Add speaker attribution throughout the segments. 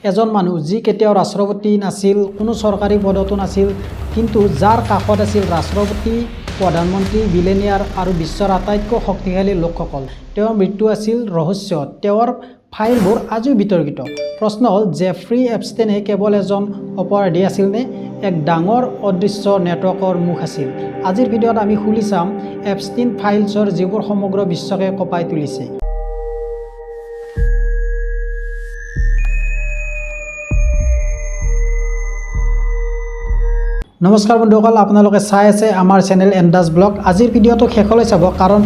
Speaker 1: এজন মানুহ যি কেতিয়াও ৰাষ্ট্ৰপতি নাছিল, কোনো চৰকাৰী পদতো নাছিল, কিন্তু যাৰ কাষত আছিল ৰাষ্ট্ৰপতি, প্ৰধানমন্ত্ৰী, বিলিয়নিয়াৰ আৰু বিশ্বৰ আটাইতকৈ শক্তিশালী লোকসকল। তেওঁৰ মৃত্যু আছিল ৰহস্য। তেওঁৰ ফাইলবোৰ আজিও বিতৰ্কিত। প্ৰশ্ন হ'ল, জেফ্ৰী এপষ্টেইনে কেৱল এজন অপৰাধী আছিল নে এক ডাঙৰ অদৃশ্য নেটৱৰ্কৰ মুখ আছিল? আজিৰ ভিডিঅ'ত আমি খুলি চাম এপষ্টেইন ফাইলছৰ যিবোৰ সমগ্ৰ বিশ্বকে কঁপাই তুলিছে। নমস্কাৰ বন্ধুসকল, আপোনালোকে চাই আছে আমাৰ চেনেল এণ্ডাছ ব্লগ। আজিৰ ভিডিঅ'টো শেষলৈ চাব, কাৰণ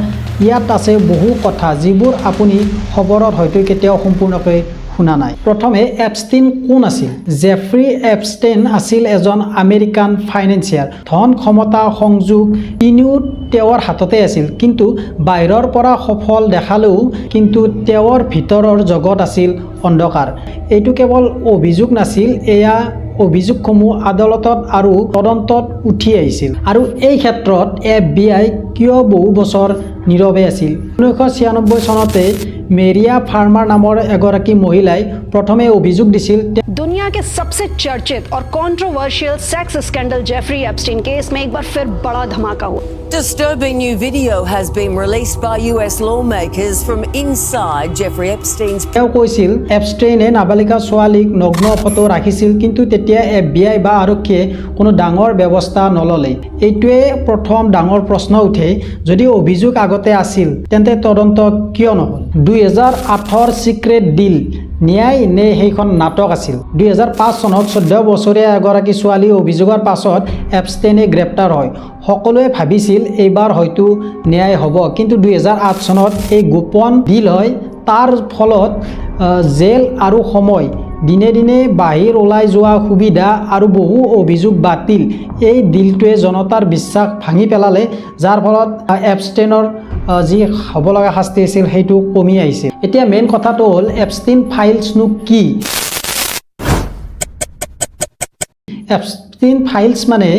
Speaker 1: ইয়াত আছে বহু কথা যিবোৰ আপুনি খবৰত হয়তো কেতিয়াও সম্পূৰ্ণকৈ শুনা নাই। প্ৰথমে এপষ্টেইন কোন আছিল? জেফ্ৰী এপষ্টেইন আছিল এজন আমেৰিকান ফাইনেন্সিয়াৰ। ধন, ক্ষমতা, সংযোগ তিনিও তেওঁৰ হাততে আছিল, কিন্তু বাহিৰৰ পৰা সফল দেখালেও কিন্তু তেওঁৰ ভিতৰৰ জগত আছিল অন্ধকাৰ। এইটো কেৱল অভিযোগ নাছিল, এয়া অভিযোগসমূহ আদালতত আৰু তদন্তত উঠি আহিছিল। আৰু এই ক্ষেত্ৰত FBI কিয় বহু বছৰ নীৰৱে আছিল? 1996 চনতে মেৰিয়া ফাৰ্মাৰ নামৰ এগৰাকী মহিলাই প্ৰথমে অভিযোগ দিছিল।
Speaker 2: दुनिया के सबसे चर्चित और controversial sex scandal Jeffrey Epstein case में एक बार फिर बड़ा धमाका हुआ।
Speaker 3: Disturbing new video has been released by US lawmakers from inside Jeffrey Epstein's.
Speaker 1: তেওঁ কৈছিল এপষ্টেইনে নাবালিকা ছোৱালীক নগ্ন ফটো ৰাখিছিল, কিন্তু তেতিয়া FBI বা আৰক্ষীয়ে কোনো ডাঙৰ ব্যৱস্থা নললে। এইটোৱে প্ৰথম ডাঙৰ প্ৰশ্ন উঠে, যদি অভিযোগ আগতে আছিল তেন্তে তদন্ত কিয় নহ'ল? 2008 চিক্ৰেট ডিল ন্যায় নে সেইখন নাটক আছিল? 2005 চনত 14 বছৰীয়া এগৰাকী ছোৱালী অভিযোগৰ পাছত এপষ্টেইনে গ্ৰেপ্তাৰ হয়। সকলোৱে ভাবিছিল এইবাৰ হয়তো ন্যায় হ'ব, কিন্তু 2008 চনত এই গোপন ডিল হয়। তাৰ ফলত জেল আৰু সময়, দিনে দিনে বাহিৰ ওলাই যোৱা সুবিধা আৰু বহু অভিযোগ বাতিল। এই ডিলটোৱে জনতাৰ বিশ্বাস ভাঙি পেলালে, যাৰ ফলত এপষ্টেইনৰ যি হ'ব লগা শাস্তি আছিল সেইটো কমি আহিছে। এতিয়া মেইন কথাটো হ'ল, এপষ্টেইন ফাইলছনো কি? এপষ্টেইন ফাইলছ মানে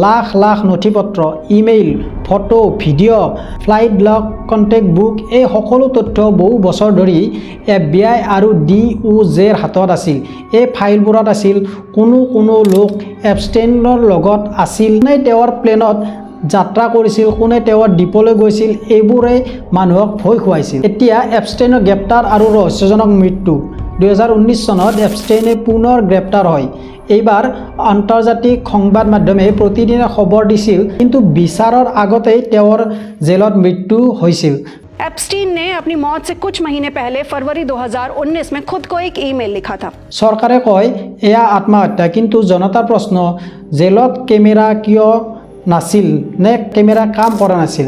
Speaker 1: লাখ লাখ নথিপত্ৰ, ইমেইল, ফটো, ভিডিঅ', ফ্লাইট লগ, কণ্টেক্ট বুক, এই সকলো তথ্য বহু বছৰ ধৰি FBI আৰু DOJৰ হাতত আছিল। এই ফাইলবোৰত আছিল কোনো লোক এপষ্টেইনৰ লগত আছিল নে, তেওঁৰ প্লেনত যাত্ৰা কৰিছিল, কোনে তেওঁৰ দ্বীপলৈ গৈছিল, এইবোৰে মানুহক ভয় খুৱাইছিল। এতিয়া এপষ্টেইনৰ গ্ৰেপ্তাৰ আৰু ৰহস্যজনক মৃত্যু। 2019 চনত এপষ্টেইনে পুনৰ গ্ৰেপ্তাৰ হয়। এইবাৰ আন্তৰ্জাতিক সংবাদ মাধ্যমে প্ৰতিদিনে খবৰ দিছিল, কিন্তু বিচাৰৰ আগতেই তেওঁৰ জেলত মৃত্যু হৈছিল।
Speaker 2: एप्स्टीन ने अपनी मौत से कुछ महीने पहले फरवरी 2019 में खुद को एक ईमेल लिखा था।
Speaker 1: চৰকাৰে কয় এয়া আত্মহত্যা, কিন্তু জনতাৰ প্ৰশ্ন, জেলত কেমেৰা কিয় নাছিল নে কেমেৰা কাম কৰা নাছিল?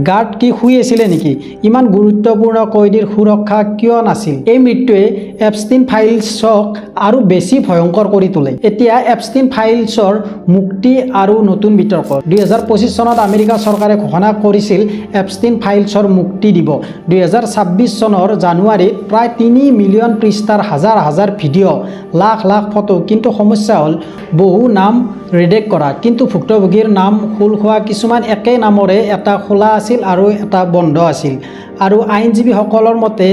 Speaker 1: গাৰ্ড কি শুই আছিলে নেকি? ইমান গুৰুত্বপূৰ্ণ কয়দীৰ সুৰক্ষা কিয় নাছিল? এই মৃত্যুৱে এপষ্টেইন ফাইলছক আৰু বেছি ভয়ংকৰ কৰি তোলে। এতিয়া এপষ্টেইন ফাইলছৰ মুক্তি আৰু নতুন বিতৰ্ক। 2025 চনত আমেৰিকা চৰকাৰে ঘোষণা কৰিছিল এপষ্টেইন ফাইলছৰ মুক্তি দিব। 2026 চনৰ জানুৱাৰীত প্ৰায় 3 মিলিয়ন পৃষ্ঠাৰ হাজাৰ হাজাৰ ভিডিঅ', লাখ লাখ ফটো, কিন্তু সমস্যা হ'ল বহু নাম ৰিডেক্ট কৰা, কিন্তু ভুক্তভোগীৰ নাম খোল খোৱা। কিছুমান একে নামৰে, এটা খোলা আছিল আৰু এটা বন্ধ আছিল। আৰু আইনজীৱীসকলৰ মতে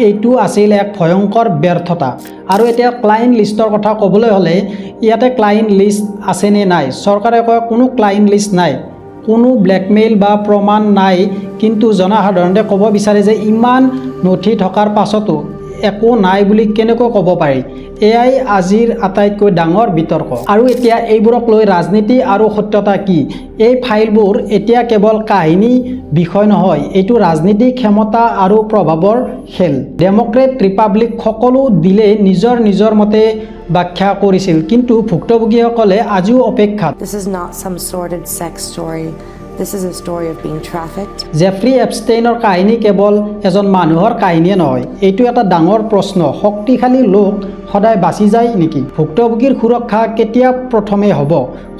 Speaker 1: এইটো আছিল এক ভয়ংকৰ ব্যৰ্থতা। আৰু এতিয়া ক্লায়েণ্ট লিষ্টৰ কথা ক'বলৈ হ'লে, ইয়াতে ক্লায়েণ্ট লিষ্ট আছে নে নাই? চৰকাৰে কয় কোনো ক্লায়েণ্ট লিষ্ট নাই, কোনো ব্লেকমেইল বা প্ৰমাণ নাই, কিন্তু জনসাধাৰণে ক'ব বিচাৰে যে ইমান নথি থকাৰ পাছতো একো নাই বুলি কেনেকৈ ক'ব পাৰি? এয়াই আজিৰ আটাইতকৈ ডাঙৰ বিতৰ্ক। আৰু এতিয়া এইবোৰক লৈ ৰাজনীতি আৰু সত্যতা কি? এই ফাইলবোৰ এতিয়া কেৱল কাহিনী বিষয় নহয়, এইটো ৰাজনীতি, ক্ষমতা আৰু প্ৰভাৱৰ খেল। ডেম'ক্ৰেট, ৰিপাব্লিক সকলো দিলে নিজৰ মতে ব্যাখ্যা কৰিছিল, কিন্তু ভুক্তভোগীসকলে আজিও অপেক্ষাত।
Speaker 4: This is not some sordid sex story. This is a story of being trafficked.
Speaker 1: Jeffrey এপষ্টেইনৰ কাহিনী কেৱল এজন মানুহৰ কাহিনীয়ে নহয়, এইটো এটা ডাঙৰ প্ৰশ্ন। শক্তিশালী লোক সদায় বাচি যায় নেকি? ভুক্তভোগীৰ সুৰক্ষা কেতিয়া প্ৰথমে হ'ব?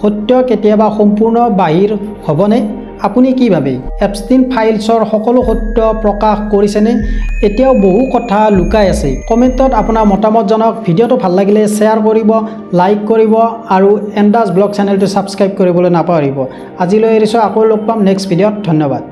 Speaker 1: সত্য কেতিয়াবা সম্পূৰ্ণ বাহিৰ হ'বনে? আপুনি কি ভাবে? এপষ্টেইন ফাইলছৰ সকলো সত্য প্ৰকাশ কৰিছেনে? এতিয়াও বহু কথা লুকাই আছে। কমেণ্টত আপোনাৰ মতামত জনাওক। ভিডিঅ'টো ভাল লাগিলে শ্বেয়াৰ কৰিব, লাইক কৰিব আৰু এণ্ডাছ ব্লগ চেনেলটো ছাবস্ক্ৰাইব কৰিবলৈ নাপাহৰিব। আজিলৈ এৰিছোঁ, আকৌ লগ পাম নেক্সট ভিডিঅ'ত। ধন্যবাদ।